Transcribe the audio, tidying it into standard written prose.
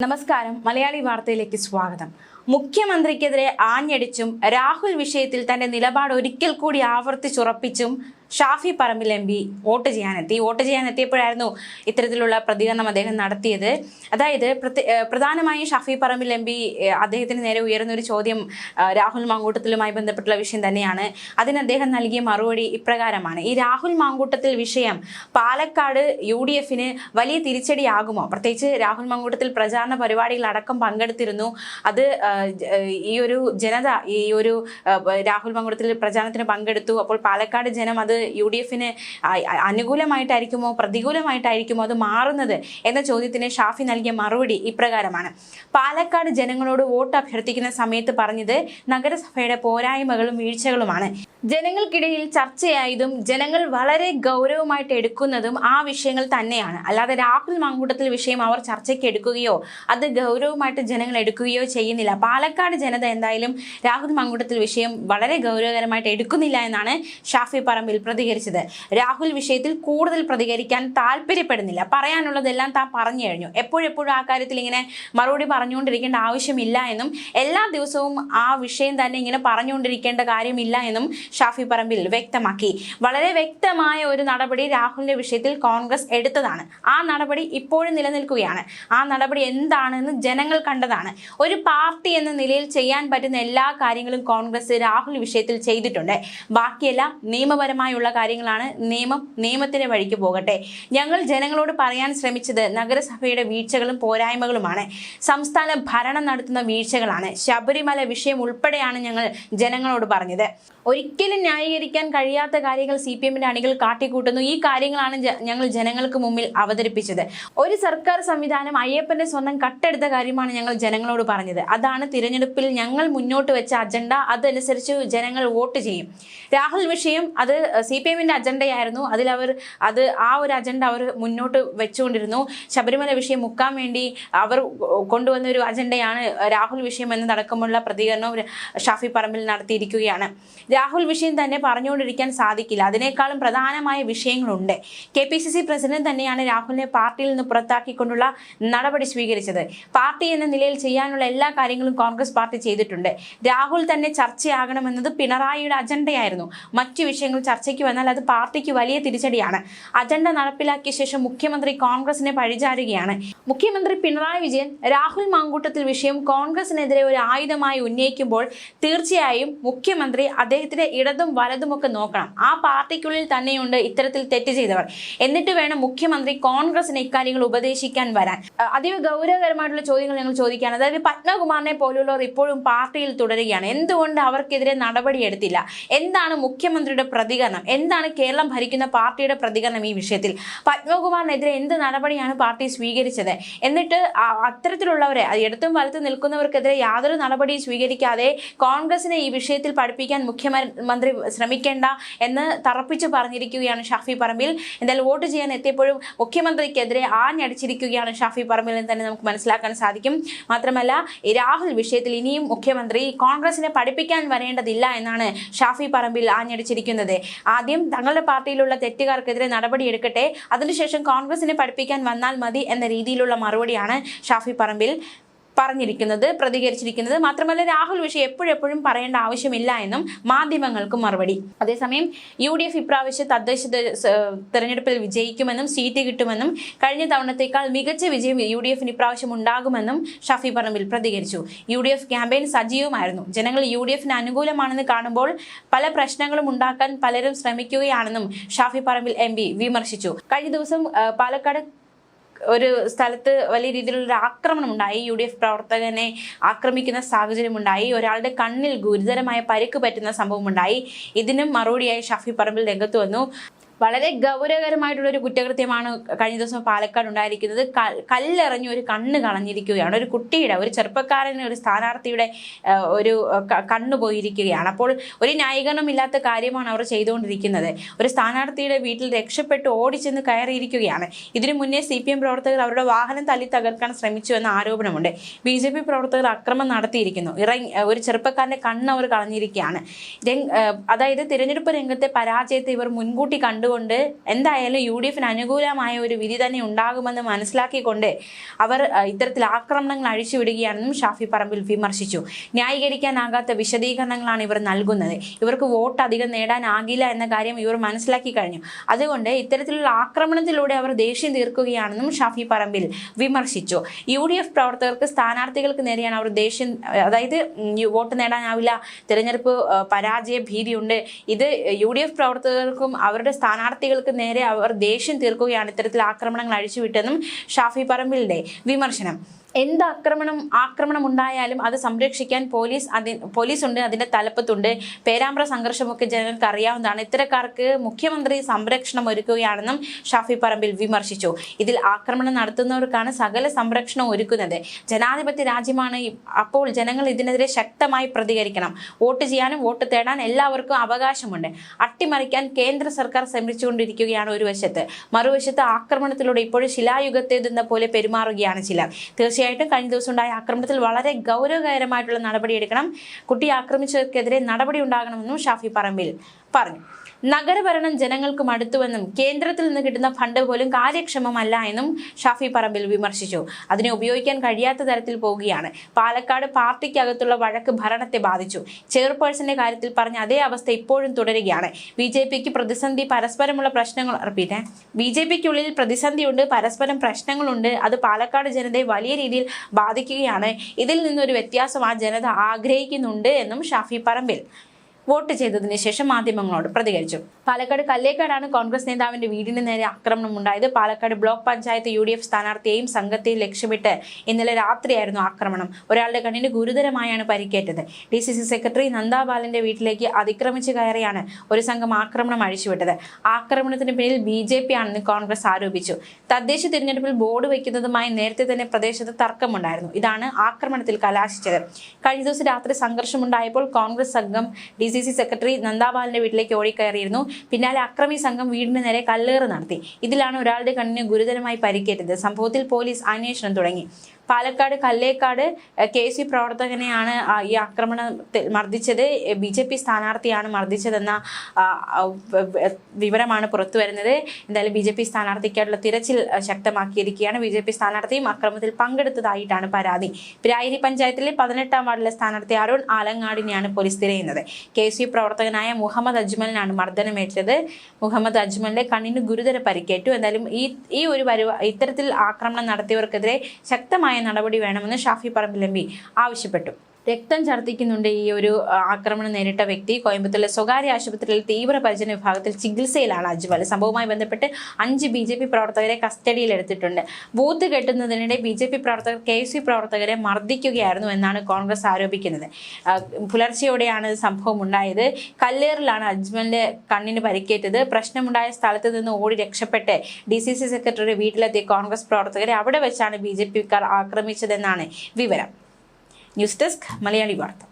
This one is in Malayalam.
നമസ്കാരം. മലയാളി വാർത്തയിലേക്ക് സ്വാഗതം. മുഖ്യമന്ത്രിക്കെതിരെ ആഞ്ഞടിച്ചും രാഹുൽ വിഷയത്തിൽ തന്റെ നിലപാട് ഒരിക്കൽ കൂടി ആവർത്തിച്ചുറപ്പിച്ചും Shafi Parambil M P vote ചെയ്യാനെത്തിയപ്പോഴായിരുന്നു ഇത്തരത്തിലുള്ള പ്രതികരണം അദ്ദേഹം നടത്തിയത്. അതായത് പ്രധാനമായും ഷാഫി പറമ്പിൽ എം പി അദ്ദേഹത്തിന് നേരെ ഉയർന്ന ഒരു ചോദ്യം രാഹുൽ മാങ്കൂട്ടത്തിലുമായി ബന്ധപ്പെട്ടുള്ള വിഷയം തന്നെയാണ്. അതിന് അദ്ദേഹം നൽകിയ മറുപടി ഇപ്രകാരമാണ്: ഈ രാഹുൽ മാങ്കൂട്ടത്തിൽ വിഷയം പാലക്കാട് UDFന് വലിയ തിരിച്ചടിയാകുമോ? പ്രത്യേകിച്ച് രാഹുൽ മാങ്കൂട്ടത്തിൽ പ്രചാരണ പരിപാടികളടക്കം പങ്കെടുത്തിരുന്നു. അത് ഈ ഒരു ജനത രാഹുൽ മാങ്കൂട്ടത്തിൽ പ്രചാരണത്തിന് പങ്കെടുത്തു. അപ്പോൾ പാലക്കാട് ജനം അത് UDFന് അനുകൂലമായിട്ടായിരിക്കുമോ പ്രതികൂലമായിട്ടായിരിക്കുമോ അത് മാറുന്നത് എന്ന ചോദ്യത്തിന് ഷാഫി നൽകിയ മറുപടി ഇപ്രകാരമാണ്: പാലക്കാട് ജനങ്ങളോട് വോട്ട് അഭ്യർത്ഥിക്കുന്ന സമയത്ത് പറഞ്ഞത് നഗരസഭയുടെ പോരായ്മകളും വീഴ്ചകളുമാണ്. ജനങ്ങൾക്കിടയിൽ ചർച്ചയായതും ജനങ്ങൾ വളരെ ഗൗരവമായിട്ട് എടുക്കുന്നതും ആ വിഷയങ്ങൾ തന്നെയാണ്. അല്ലാതെ രാഹുൽ മാങ്കൂട്ടത്തിൽ വിഷയം അവർ ചർച്ചയ്ക്ക് എടുക്കുകയോ അത് ഗൗരവമായിട്ട് ജനങ്ങൾ എടുക്കുകയോ ചെയ്യുന്നില്ല. പാലക്കാട് ജനത എന്തായാലും രാഹുൽ മാങ്കൂട്ടത്തിൽ വിഷയം വളരെ ഗൗരവകരമായിട്ട് എടുക്കുന്നില്ല എന്നാണ് ഷാഫി പറമ്പിൽ പ്രതികരിച്ചത്. രാഹുൽ വിഷയത്തിൽ കൂടുതൽ പ്രതികരിക്കാൻ താല്പര്യപ്പെടുന്നില്ല. പറയാനുള്ളതെല്ലാം താൻ പറഞ്ഞു കഴിഞ്ഞു. എപ്പോഴെപ്പോഴും ആ കാര്യത്തിൽ ഇങ്ങനെ മറുപടി പറഞ്ഞുകൊണ്ടിരിക്കേണ്ട ആവശ്യമില്ല എന്നും എല്ലാ ദിവസവും ആ വിഷയം തന്നെ ഇങ്ങനെ പറഞ്ഞുകൊണ്ടിരിക്കേണ്ട കാര്യമില്ല എന്നും ഷാഫി പറമ്പിൽ വ്യക്തമാക്കി. വളരെ വ്യക്തമായ ഒരു നടപടി രാഹുലിന്റെ വിഷയത്തിൽ കോൺഗ്രസ് എടുത്തതാണ്. ആ നടപടി ഇപ്പോഴും നിലനിൽക്കുകയാണ്. ആ നടപടി എന്താണെന്ന് ജനങ്ങൾ കണ്ടതാണ്. ഒരു പാർട്ടി എന്ന നിലയിൽ ചെയ്യാൻ പറ്റുന്ന എല്ലാ കാര്യങ്ങളും കോൺഗ്രസ് രാഹുൽ വിഷയത്തിൽ ചെയ്തിട്ടുണ്ട്. ബാക്കിയെല്ലാം നിയമപരമായുള്ള കാര്യങ്ങളാണ്. നിയമത്തിന്റെ വഴിക്ക് പോകട്ടെ. ഞങ്ങൾ ജനങ്ങളോട് പറയാൻ ശ്രമിച്ചത് നഗരസഭയുടെ വീഴ്ചകളും പോരായ്മകളുമാണ്. സംസ്ഥാന ഭരണം നടത്തുന്ന വീഴ്ചകളാണ്. ശബരിമല വിഷയം ഉൾപ്പെടെയാണ് ഞങ്ങൾ ജനങ്ങളോട് പറഞ്ഞത്. ഒരിക്കലും ന്യായീകരിക്കാൻ കഴിയാത്ത കാര്യങ്ങൾ CPMന്റെ അണികൾ കാട്ടിക്കൂട്ടുന്നു. ഈ കാര്യങ്ങളാണ് ഞങ്ങൾ ജനങ്ങൾക്ക് മുമ്പിൽ അവതരിപ്പിച്ചത്. ഒരു സർക്കാർ സംവിധാനം അയ്യപ്പന്റെ സ്വന്തം കട്ടെടുത്ത കാര്യമാണ് ഞങ്ങൾ ജനങ്ങളോട് പറഞ്ഞത്. അതാണ് തിരഞ്ഞെടുപ്പിൽ ഞങ്ങൾ മുന്നോട്ട് വെച്ച അജണ്ട. അതനുസരിച്ച് ജനങ്ങൾ വോട്ട് ചെയ്യും. രാഹുൽ വിഷയം അത് CPMന്റെ അജണ്ടയായിരുന്നു. ആ ഒരു അജണ്ട അവർ മുന്നോട്ട് വെച്ചുകൊണ്ടിരുന്നു. ശബരിമല വിഷയം മുക്കാൻ വേണ്ടി അവർ കൊണ്ടുവന്ന ഒരു അജണ്ടയാണ് രാഹുൽ വിഷയം എന്നതടക്കമുള്ള പ്രതികരണവും ഷാഫി പറമ്പിൽ നടത്തിയിരിക്കുകയാണ്. രാഹുൽ വിഷയം തന്നെ പറഞ്ഞുകൊണ്ടിരിക്കാൻ സാധിക്കില്ല. അതിനേക്കാളും പ്രധാനമായ വിഷയങ്ങളുണ്ട്. KPCC പ്രസിഡന്റ് തന്നെയാണ് രാഹുലിനെ പാർട്ടിയിൽ നിന്ന് പുറത്താക്കിക്കൊണ്ടുള്ള നടപടി സ്വീകരിച്ചത്. പാർട്ടി എന്ന നിലയിൽ ചെയ്യാനുള്ള എല്ലാ കാര്യങ്ങളും കോൺഗ്രസ് പാർട്ടി ചെയ്തിട്ടുണ്ട്. രാഹുൽ തന്നെ ചർച്ചയാകണമെന്നത് പിണറായിയുടെ അജണ്ടയായിരുന്നു. മറ്റു വിഷയങ്ങൾ ചർച്ചയ്ക്ക് വന്നാൽ അത് പാർട്ടിക്ക് വലിയ തിരിച്ചടിയാണ്. അജണ്ട നടപ്പിലാക്കിയ ശേഷം മുഖ്യമന്ത്രി കോൺഗ്രസിനെ പഴിചാരുകയാണ്. മുഖ്യമന്ത്രി പിണറായി വിജയൻ രാഹുൽ മാങ്കൂട്ടത്തിൽ വിഷയം കോൺഗ്രസിനെതിരെ ഒരു ആയുധമായി ഉന്നയിക്കുമ്പോൾ തീർച്ചയായും മുഖ്യമന്ത്രി അദ്ദേഹത്തിന്റെ ഇടതും വലതുമൊക്കെ നോക്കണം. ആ പാർട്ടിക്കുള്ളിൽ തന്നെയുണ്ട് ഇത്തരത്തിൽ തെറ്റ് ചെയ്തവർ. എന്നിട്ട് വേണം മുഖ്യമന്ത്രി കോൺഗ്രസിനെ ഇക്കാര്യങ്ങൾ ഉപദേശിക്കാൻ വരാൻ. അതീവ ഗൗരവകരമായിട്ടുള്ള ചോദ്യങ്ങൾ ഞങ്ങൾ ചോദിക്കുകയാണ്. അതായത് പത്മകുമാറിനെ പോലുള്ളവർ ഇപ്പോഴും പാർട്ടിയിൽ തുടരുകയാണ്. എന്തുകൊണ്ട് അവർക്കെതിരെ നടപടി എടുത്തില്ല? എന്താണ് മുഖ്യമന്ത്രിയുടെ പ്രതികരണം? എന്താണ് കേരളം ഭരിക്കുന്ന പാർട്ടിയുടെ പ്രതികരണം ഈ വിഷയത്തിൽ? പത്മകുമാറിനെതിരെ എന്ത് നടപടിയാണ് പാർട്ടി സ്വീകരിച്ചത്? എന്നിട്ട് അത്തരത്തിലുള്ളവരെ ഇടത്തും വലത്തും നിൽക്കുന്നവർക്കെതിരെ യാതൊരു നടപടിയും സ്വീകരിക്കാതെ കോൺഗ്രസിനെ ഈ വിഷയത്തിൽ പഠിപ്പിക്കാൻ മുഖ്യമന്ത്രി ശ്രമിക്കേണ്ട എന്ന് തറപ്പിച്ചു പറഞ്ഞിരിക്കുകയാണ് ഷാഫി പറമ്പിൽ. എന്തായാലും വോട്ട് ചെയ്യാൻ എത്തിയപ്പോഴും മുഖ്യമന്ത്രിക്കെതിരെ ആഞ്ഞടിച്ചിരിക്കുകയാണ് ഷാഫി പറമ്പിൽ എന്ന് തന്നെ നമുക്ക് മനസ്സിലാക്കാൻ സാധിക്കും. മാത്രമല്ല, രാഹുൽ വിഷയത്തിൽ ഇനിയും മുഖ്യമന്ത്രി കോൺഗ്രസിനെ പഠിപ്പിക്കാൻ വരേണ്ടതില്ല എന്നാണ് ഷാഫി പറമ്പിൽ ആഞ്ഞടിച്ചിരിക്കുന്നത്. ആദ്യം തങ്ങളുടെ പാർട്ടിയിലുള്ള തെറ്റുകാർക്കെതിരെ നടപടി എടുക്കട്ടെ, അതിനുശേഷം കോൺഗ്രസിനെ പഠിപ്പിക്കാൻ വന്നാൽ മതി എന്ന രീതിയിലുള്ള മറുപടിയാണ് ഷാഫി പറമ്പിൽ പ്രതികരിച്ചിരിക്കുന്നത്. മാത്രമല്ല, രാഹുൽ വിഷയം എപ്പോഴെപ്പോഴും പറയേണ്ട ആവശ്യമില്ല എന്നും മാധ്യമങ്ങൾക്ക് മറുപടി. അതേസമയം UDF ഇപ്രാവശ്യം തദ്ദേശ തെരഞ്ഞെടുപ്പിൽ വിജയിക്കുമെന്നും സീറ്റ് കിട്ടുമെന്നും കഴിഞ്ഞ തവണത്തേക്കാൾ മികച്ച വിജയം UDFന് ഇപ്രാവശ്യം ഉണ്ടാകുമെന്നും ഷാഫി പറമ്പിൽ പ്രതികരിച്ചു. UDF ക്യാമ്പയിൻ സജീവമായിരുന്നു. ജനങ്ങൾ UDFന് അനുകൂലമാണെന്ന് കാണുമ്പോൾ പല പ്രശ്നങ്ങളും ഉണ്ടാക്കാൻ പലരും ശ്രമിക്കുകയാണെന്നും ഷാഫി പറമ്പിൽ MP വിമർശിച്ചു. കഴിഞ്ഞ ദിവസം പാലക്കാട് ഒരു സ്ഥലത്ത് വലിയ രീതിയിലുള്ള ആക്രമണം ഉണ്ടായി. UDF പ്രവർത്തകനെ ആക്രമിക്കുന്ന സാഹചര്യമുണ്ടായി. ഒരാളുടെ കണ്ണിൽ ഗുരുതരമായ പരിക്ക് പറ്റുന്ന സംഭവമുണ്ടായി. ഇതിനും മറുപടിയായി ഷാഫി പറമ്പിൽ രംഗത്ത് വന്നു. വളരെ ഗൗരവകരമായിട്ടുള്ളൊരു കുറ്റകൃത്യമാണ് കഴിഞ്ഞ ദിവസം പാലക്കാട് ഉണ്ടായിരിക്കുന്നത്. കല്ലെറിഞ്ഞ് ഒരു കണ്ണ് കളഞ്ഞിരിക്കുകയാണ്. ഒരു കുട്ടിയുടെ, ഒരു ചെറുപ്പക്കാരന്, ഒരു സ്ഥാനാർത്ഥിയുടെ ഒരു കണ്ണ് പോയിരിക്കുകയാണ്. അപ്പോൾ ഒരു ന്യായീകരണമില്ലാത്ത കാര്യമാണ് അവർ ചെയ്തുകൊണ്ടിരിക്കുന്നത്. ഒരു സ്ഥാനാർത്ഥിയുടെ വീട്ടിൽ രക്ഷപ്പെട്ട് ഓടിച്ചെന്ന് കയറിയിരിക്കുകയാണ്. ഇതിനു മുന്നേ CPM പ്രവർത്തകർ അവരുടെ വാഹനം തല്ലി തകർക്കാൻ ശ്രമിച്ചു എന്ന ആരോപണമുണ്ട്. BJP പ്രവർത്തകർ അക്രമം നടത്തിയിരിക്കുന്നു. ഒരു ചെറുപ്പക്കാരന്റെ കണ്ണ് അവർ കളഞ്ഞിരിക്കുകയാണ്. അതായത് തിരഞ്ഞെടുപ്പ് രംഗത്തെ പരാജയത്തെ ഇവർ മുൻകൂട്ടി കണ്ടു അതുകൊണ്ട് എന്തായാലും UDF അനുകൂലമായ ഒരു വിധി തന്നെ ഉണ്ടാകുമെന്ന് മനസ്സിലാക്കിക്കൊണ്ട് അവർ ഇത്തരത്തിൽ ആക്രമണങ്ങൾ അഴിച്ചുവിടുകയാണെന്നും ഷാഫി പറമ്പിൽ വിമർശിച്ചു. ന്യായീകരിക്കാനാകാത്ത വിശദീകരണങ്ങളാണ് ഇവർ നൽകുന്നത്. ഇവർക്ക് വോട്ട് അധികം നേടാനാകില്ല എന്ന കാര്യം ഇവർ മനസ്സിലാക്കി കഴിഞ്ഞു. അതുകൊണ്ട് ഇത്തരത്തിലുള്ള ആക്രമണത്തിലൂടെ അവർ ദേഷ്യം തീർക്കുകയാണെന്നും ഷാഫി പറമ്പിൽ വിമർശിച്ചു. UDF പ്രവർത്തകർക്ക് സ്ഥാനാർത്ഥികൾക്ക് നേരെയാണ് അവർ ദേഷ്യം, അതായത് വോട്ട് നേടാനാവില്ല, തിരഞ്ഞെടുപ്പ് പരാജയ ഭീതിയുണ്ട്. ഇത് UDF പ്രവർത്തകർക്കും അവരുടെ സ്ഥാനാർത്ഥികൾക്ക് നേരെ അവർ ദേഷ്യം തീർക്കുകയാണ് ഇത്തരത്തിൽ ആക്രമണങ്ങൾ അഴിച്ചുവിട്ടെന്നും ഷാഫി പറമ്പിലിന്റെ വിമർശനം. എന്ത് ആക്രമണം ഉണ്ടായാലും അത് സംരക്ഷിക്കാൻ പോലീസ് ഉണ്ട്, അതിന്റെ തലപ്പത്തുണ്ട്. പേരാമ്പ്ര സംഘർഷമൊക്കെ ജനങ്ങൾക്ക് അറിയാവുന്നതാണ്. ഇത്തരക്കാർക്ക് മുഖ്യമന്ത്രി സംരക്ഷണം ഒരുക്കുകയാണെന്നും ഷാഫി പറമ്പിൽ വിമർശിച്ചു. ഇതിൽ ആക്രമണം നടത്തുന്നവർക്കാണ് സകല സംരക്ഷണം ഒരുക്കുന്നത്. ജനാധിപത്യ രാജ്യമാണ്. അപ്പോൾ ജനങ്ങൾ ഇതിനെതിരെ ശക്തമായി പ്രതികരിക്കണം. വോട്ട് ചെയ്യാനും വോട്ട് തേടാൻ എല്ലാവർക്കും അവകാശമുണ്ട്. അട്ടിമറിക്കാൻ കേന്ദ്ര സർക്കാർ ശ്രമിച്ചുകൊണ്ടിരിക്കുകയാണ് ഒരു വശത്ത്. മറുവശത്ത് ആക്രമണത്തിലൂടെ ഇപ്പോഴും ശിലായുഗത്തേതെന്ന പോലെ പെരുമാറുകയാണ് ചിലർ. തീർച്ചയായിട്ടും കഴിഞ്ഞ ദിവസം ഉണ്ടായ ആക്രമണത്തിൽ വളരെ ഗൗരവകരമായിട്ടുള്ള നടപടിയെടുക്കണം. കുട്ടിയെ ആക്രമിച്ചവർക്കെതിരെ നടപടി ഉണ്ടാകണമെന്നും ഷാഫി പറമ്പിൽ പറഞ്ഞു. നഗരഭരണം ജനങ്ങൾക്ക് മടുത്തുവെന്നും കേന്ദ്രത്തിൽ നിന്ന് കിട്ടുന്ന ഫണ്ട് പോലും കാര്യക്ഷമമല്ല എന്നും ഷാഫി പറമ്പിൽ വിമർശിച്ചു. അതിനെ ഉപയോഗിക്കാൻ കഴിയാത്ത തരത്തിൽ പോവുകയാണ്. പാലക്കാട് പാർട്ടിക്കകത്തുള്ള വഴക്ക് ഭരണത്തെ ബാധിച്ചു. ചെയർപേഴ്സന്റെ കാര്യത്തിൽ പറഞ്ഞ അതേ അവസ്ഥ ഇപ്പോഴും തുടരുകയാണ്. BJPക്ക് പ്രതിസന്ധി, പരസ്പരമുള്ള പ്രശ്നങ്ങൾ BJPക്കുള്ളിൽ പ്രതിസന്ധിയുണ്ട്, പരസ്പരം പ്രശ്നങ്ങളുണ്ട്. അത് പാലക്കാട് ജനതയെ വലിയ രീതിയിൽ ബാധിക്കുകയാണ്. ഇതിൽ നിന്നൊരു വ്യത്യാസം ആ ജനത ആഗ്രഹിക്കുന്നുണ്ട് എന്നും ഷാഫി പറമ്പിൽ വോട്ട് ചെയ്തതിന് ശേഷം മാധ്യമങ്ങളോട് പ്രതികരിച്ചു. പാലക്കാട് കല്ലേക്കാടാണ് കോൺഗ്രസ് നേതാവിന്റെ വീടിന് നേരെ ആക്രമണം ഉണ്ടായത്. പാലക്കാട് ബ്ലോക്ക് പഞ്ചായത്ത് UDF സ്ഥാനാർത്ഥിയെയും സംഘത്തെയും ലക്ഷ്യമിട്ട് ഇന്നലെ രാത്രിയായിരുന്നു ആക്രമണം. ഒരാളുടെ കണ്ണിന് ഗുരുതരമായാണ് പരിക്കേറ്റത്. DCC സെക്രട്ടറി നന്ദാബാലന്റെ വീട്ടിലേക്ക് അതിക്രമിച്ചു കയറിയാണ് ഒരു സംഘം ആക്രമണം അഴിച്ചുവിട്ടത്. ആക്രമണത്തിന് പിന്നിൽ BJP ആണെന്ന് കോൺഗ്രസ് ആരോപിച്ചു. തദ്ദേശ തിരഞ്ഞെടുപ്പിൽ ബോർഡ് വയ്ക്കുന്നതുമായി നേരത്തെ തന്നെ പ്രദേശത്ത് തർക്കമുണ്ടായിരുന്നു. ഇതാണ് ആക്രമണത്തിൽ കലാശിച്ചത്. കഴിഞ്ഞ ദിവസം രാത്രി സംഘർഷമുണ്ടായപ്പോൾ കോൺഗ്രസ് സംഘം DCC സെക്രട്ടറി നന്ദാബാലിന്റെ വീട്ടിലേക്ക് ഓടിക്കയറിയിരുന്നു. പിന്നാലെ അക്രമി സംഘം വീടിന് നേരെ കല്ലേറ് നടത്തി. ഇതിലാണ് ഒരാളുടെ കണ്ണിന് ഗുരുതരമായി പരിക്കേറ്റത്. സംഭവത്തിൽ പോലീസ് അന്വേഷണം തുടങ്ങി. പാലക്കാട് കല്ലേക്കാട് KC പ്രവർത്തകനെയാണ് ഈ ആക്രമണത്തിൽ മർദ്ദിച്ചത്. BJP സ്ഥാനാർത്ഥിയാണ് മർദ്ദിച്ചതെന്ന വിവരമാണ് പുറത്തു വരുന്നത്. എന്തായാലും BJP സ്ഥാനാർത്ഥിക്കായിട്ടുള്ള തിരച്ചിൽ ശക്തമാക്കിയിരിക്കുകയാണ്. BJP സ്ഥാനാർത്ഥിയും അക്രമത്തിൽ പങ്കെടുത്തതായിട്ടാണ് പരാതി. പിരായിരി പഞ്ചായത്തിലെ 18ാം വാർഡിലെ സ്ഥാനാർത്ഥി അരുൺ ആലങ്ങാടിനെയാണ് പോലീസ് തിരയുന്നത്. KC പ്രവർത്തകനായ മുഹമ്മദ് അജ്മലിനാണ് മർദ്ദനമേറ്റത്. മുഹമ്മദ് അജ്മലിന്റെ കണ്ണിന് ഗുരുതര പരിക്കേറ്റു. എന്തായാലും ഇത്തരത്തിൽ ആക്രമണം നടത്തിയവർക്കെതിരെ ശക്തമായ നടപടി വേണമെന്ന് ഷാഫി പറമ്പിൽ MP ആവശ്യപ്പെട്ടു. രക്തം ഛർദ്ദിക്കുന്നുണ്ട് ഈ ഒരു ആക്രമണം നേരിട്ട വ്യക്തി. കോയമ്പത്തൂരിലെ സ്വകാര്യ ആശുപത്രിയിൽ തീവ്രപരിചരണ വിഭാഗത്തിൽ ചികിത്സയിലാണ് അജ്മൽ. സംഭവവുമായി ബന്ധപ്പെട്ട് 5 BJP പ്രവർത്തകരെ കസ്റ്റഡിയിൽ എടുത്തിട്ടുണ്ട്. ബൂത്ത് കെട്ടുന്നതിനിടെ BJP പ്രവർത്തകർ KC പ്രവർത്തകരെ മർദ്ദിക്കുകയായിരുന്നു എന്നാണ് കോൺഗ്രസ് ആരോപിക്കുന്നത്. പുലർച്ചെയോടെയാണ് സംഭവം ഉണ്ടായത്. കല്ലേറിലാണ് അജ്മലിന്റെ കണ്ണിന് പരിക്കേറ്റത്. പ്രശ്നമുണ്ടായ സ്ഥലത്ത് നിന്ന് ഓടി രക്ഷപ്പെട്ട് DCC സെക്രട്ടറി വീട്ടിലെത്തിയ കോൺഗ്രസ് പ്രവർത്തകരെ അവിടെ വെച്ചാണ് BJPക്കാർ ആക്രമിച്ചതെന്നാണ് വിവരം. ന്യൂസ് ഡെസ്ക് മലയാളി വാർത്ത.